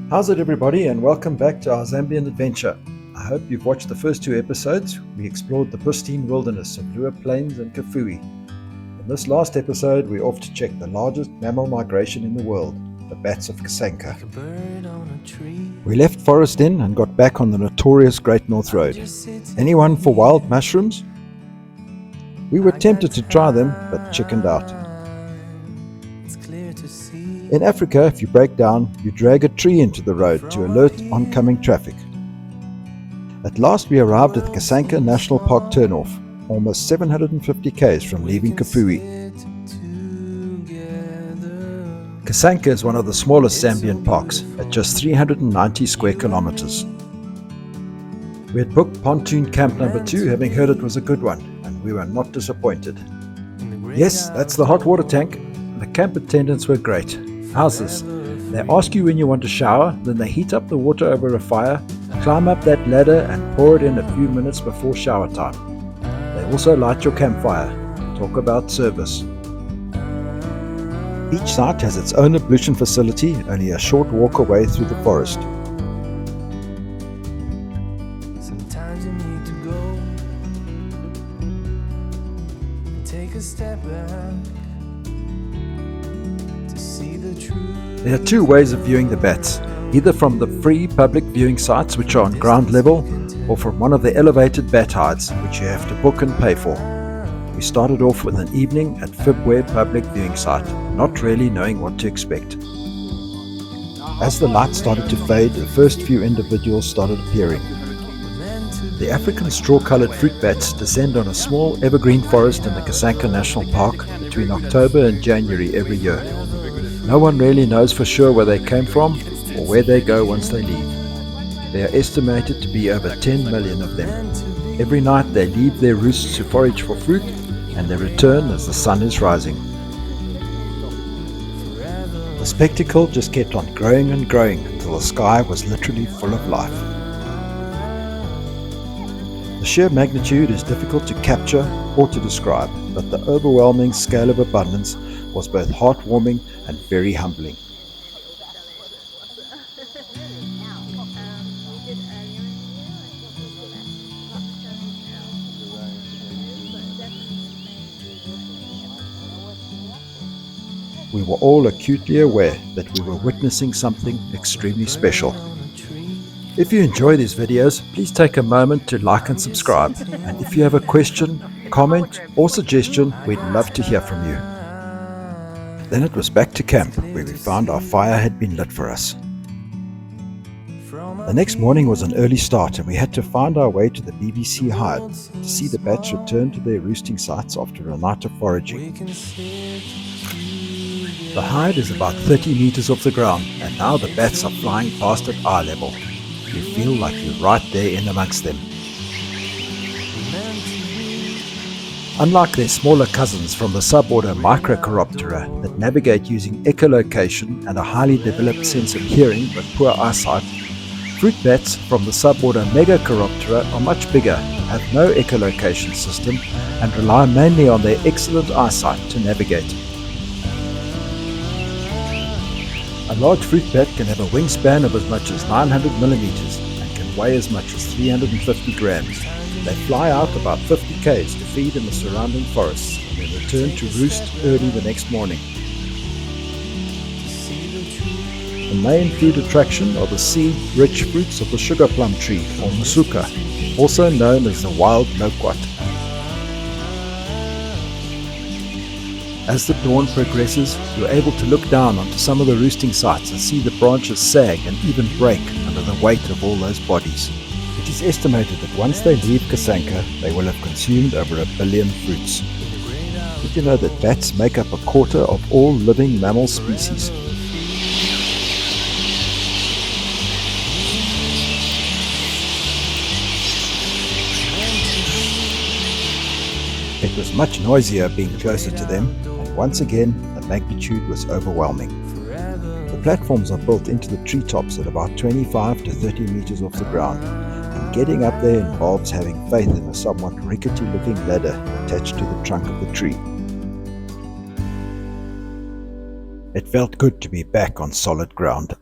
How's it, everybody, and welcome back to our Zambian adventure. I hope you've watched the first two episodes. We explored the pristine wilderness of Lua Plains and Kafui. In this last episode, we're off to check the largest mammal migration in the world, the Bats of Kasanka. We left Forest Inn and got back on the notorious Great North Road. Anyone for wild mushrooms? We were tempted to try them, but chickened out. In Africa, if you break down, you drag a tree into the road to alert oncoming traffic. At last we arrived at the Kasanka National Park turnoff, almost 750 km from leaving Kafui. Kasanka is one of the smallest Zambian parks, at just 390 square kilometers. We had booked pontoon camp number 2, having heard it was a good one, and we were not disappointed. Yes, that's the hot water tank. The camp attendants were great. How's this? They ask you when you want to shower, then they heat up the water over a fire, climb up that ladder and pour it in a few minutes before shower time. They also light your campfire. Talk about service. Each site has its own ablution facility, only a short walk away through the forest. Sometimes you need to go and take a step back. There are two ways of viewing the bats, either from the free public viewing sites which are on ground level, or from one of the elevated bat hides which you have to book and pay for. We started off with an evening at Fibware public viewing site, not really knowing what to expect. As the light started to fade, the first few individuals started appearing. The African straw-coloured fruit bats descend on a small evergreen forest in the Kasanka National Park between October and January every year. No one really knows for sure where they came from or where they go once they leave. There are estimated to be over 10 million of them. Every night they leave their roosts to forage for fruit and they return as the sun is rising. The spectacle just kept on growing and growing until the sky was literally full of life. The sheer magnitude is difficult to capture or to describe, but the overwhelming scale of abundance was both heartwarming and very humbling. We were all acutely aware that we were witnessing something extremely special. If you enjoy these videos, please take a moment to like and subscribe. And if you have a question, comment or suggestion, we'd love to hear from you. Then it was back to camp, where we found our fire had been lit for us. The next morning was an early start and we had to find our way to the BBC hide to see the bats return to their roosting sites after a night of foraging. The hide is about 30 meters off the ground and now the bats are flying past at eye level. You feel like you're right there in amongst them. Unlike their smaller cousins from the suborder Microchiroptera that navigate using echolocation and a highly developed sense of hearing but poor eyesight, fruit bats from the suborder Megachiroptera are much bigger, have no echolocation system, and rely mainly on their excellent eyesight to navigate. A large fruit bat can have a wingspan of as much as 900 millimeters and can weigh as much as 350 grams. They fly out about 50 km to feed in the surrounding forests and then return to roost early the next morning. The main food attraction are the seed-rich fruits of the sugar plum tree, or masuka, also known as the wild loquat. As the dawn progresses, you're able to look down onto some of the roosting sites and see the branches sag and even break under the weight of all those bodies. It is estimated that once they leave Kasanka, they will have consumed over 1 billion fruits. Did you know that bats make up a quarter of all living mammal species? It was much noisier being closer to them, and once again the magnitude was overwhelming. The platforms are built into the treetops at about 25 to 30 meters off the ground, and getting up there involves having faith in a somewhat rickety-looking ladder attached to the trunk of the tree. It felt good to be back on solid ground.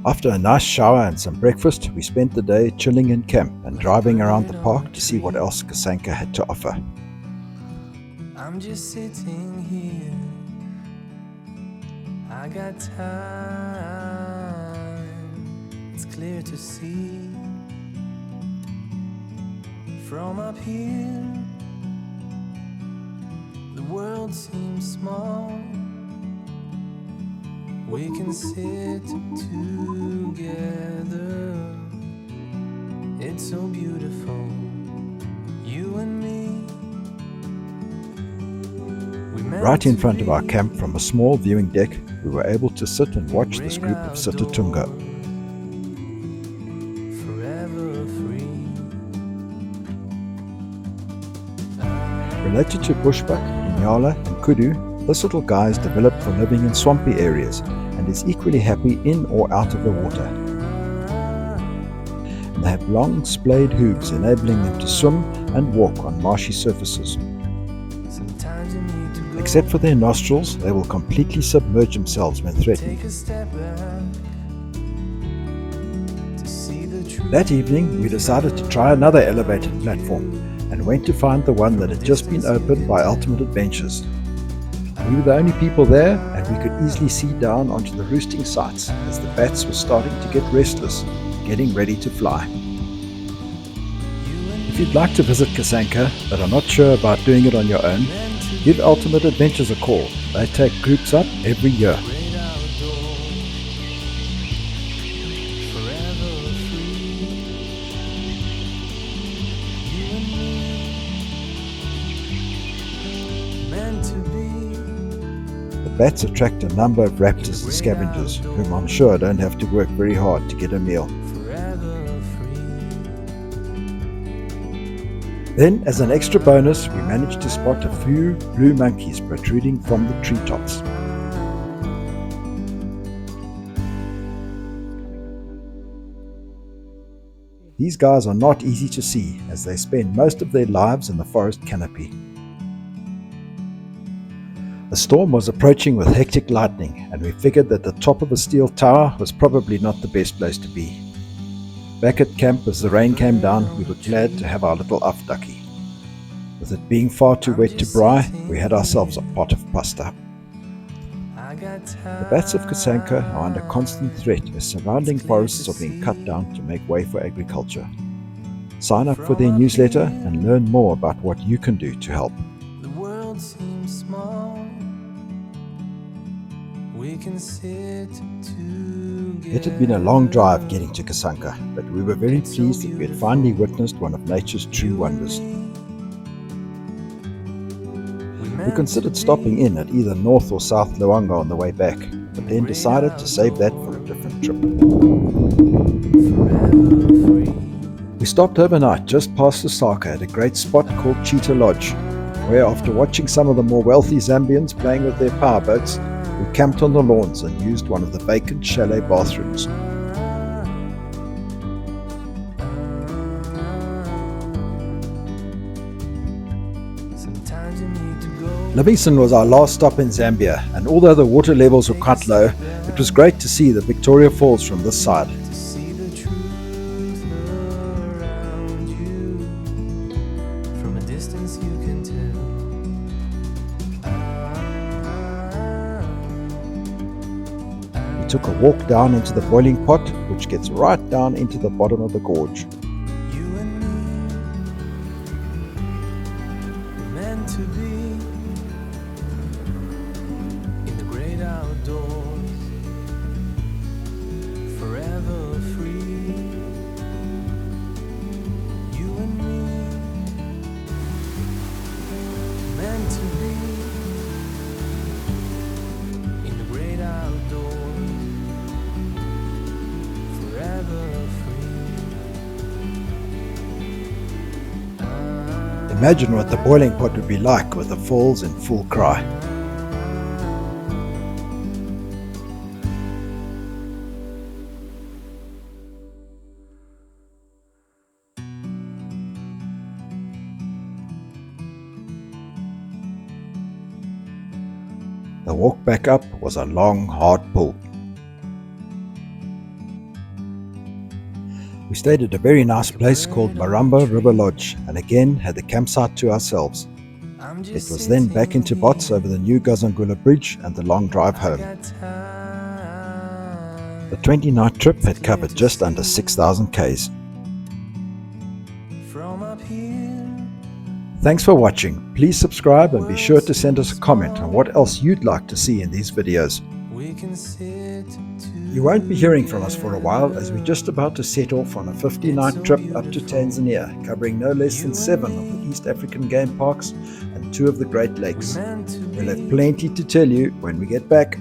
After a nice shower and some breakfast, we spent the day chilling in camp and driving around the park to see what else Kasanka had to offer. I'm just sitting here. I got time. It's clear to see from up here. The world seems small. We can sit together. It's so beautiful, you and me. Right in front of our camp, from a small viewing deck, we were able to sit and watch this group of Sitatunga. Forever free. Related to bushbuck, inyala and kudu, this little guy is developed for living in swampy areas and is equally happy in or out of the water. And they have long splayed hooves enabling them to swim and walk on marshy surfaces. Sometimes you need to go. Except for their nostrils, they will completely submerge themselves when threatened. Take a step back to see the truth. That evening, we decided to try another elevated platform and went to find the one that had just been opened by Ultimate Adventures. We were the only people there, and we could easily see down onto the roosting sites as the bats were starting to get restless, getting ready to fly. If you'd like to visit Kasanka but are not sure about doing it on your own, give Ultimate Adventures a call. They take groups up every year. Great outdoors, forever free. You and me, meant to be. The bats attract a number of raptors and scavengers, whom I'm sure don't have to work very hard to get a meal. Forever free. Then, as an extra bonus, we managed to spot a few blue monkeys protruding from the treetops. These guys are not easy to see, as they spend most of their lives in the forest canopy. A storm was approaching with hectic lightning, and we figured that the top of a steel tower was probably not the best place to be. Back at camp, as the rain came down, we were glad to have our little afdaki. With it being far too wet to braai, we had ourselves a pot of pasta. The Bats of Kasanka are under constant threat as surrounding forests are being cut down to make way for agriculture. Sign up for their newsletter and learn more about what you can do to help. The world seems small. We can sit together. It had been a long drive getting to Kasanka, but we were very pleased that we had finally witnessed one of nature's true wonders. We considered stopping in at either North or South Luanga on the way back, but then decided to save that for a different trip. We stopped overnight just past Lusaka at a great spot called Cheetah Lodge, where after watching some of the more wealthy Zambians playing with their powerboats, we camped on the lawns and used one of the vacant chalet bathrooms. Sometimes you need to go. Livingstone was our last stop in Zambia, and although the water levels were quite low, it was great to see the Victoria Falls from this side. To see the truth around you. From a distance you can tell. We took a walk down into the boiling pot, which gets right down into the bottom of the gorge. You and me, meant to be in the great outdoors, forever free. You and me, meant to be in the great outdoors, forever free. Imagine what the boiling pot would be like with the falls in full cry. The walk back up was a long, hard pull. We stayed at a very nice place called Maramba River Lodge and again had the campsite to ourselves. It was then back into Bots over the new Gazangula Bridge and the long drive home. The 20-night trip had covered just under 6,000 Ks. From up here, Thanks for watching. Please subscribe and be sure to send us a comment on what else you'd like to see in these videos. we can sit You won't be hearing from us for a while as we're just about to set off on a 50-night trip up to Tanzania, covering no less than 7 of the East African game parks and 2 of the Great Lakes. meant to We'll have plenty to tell you when we get back.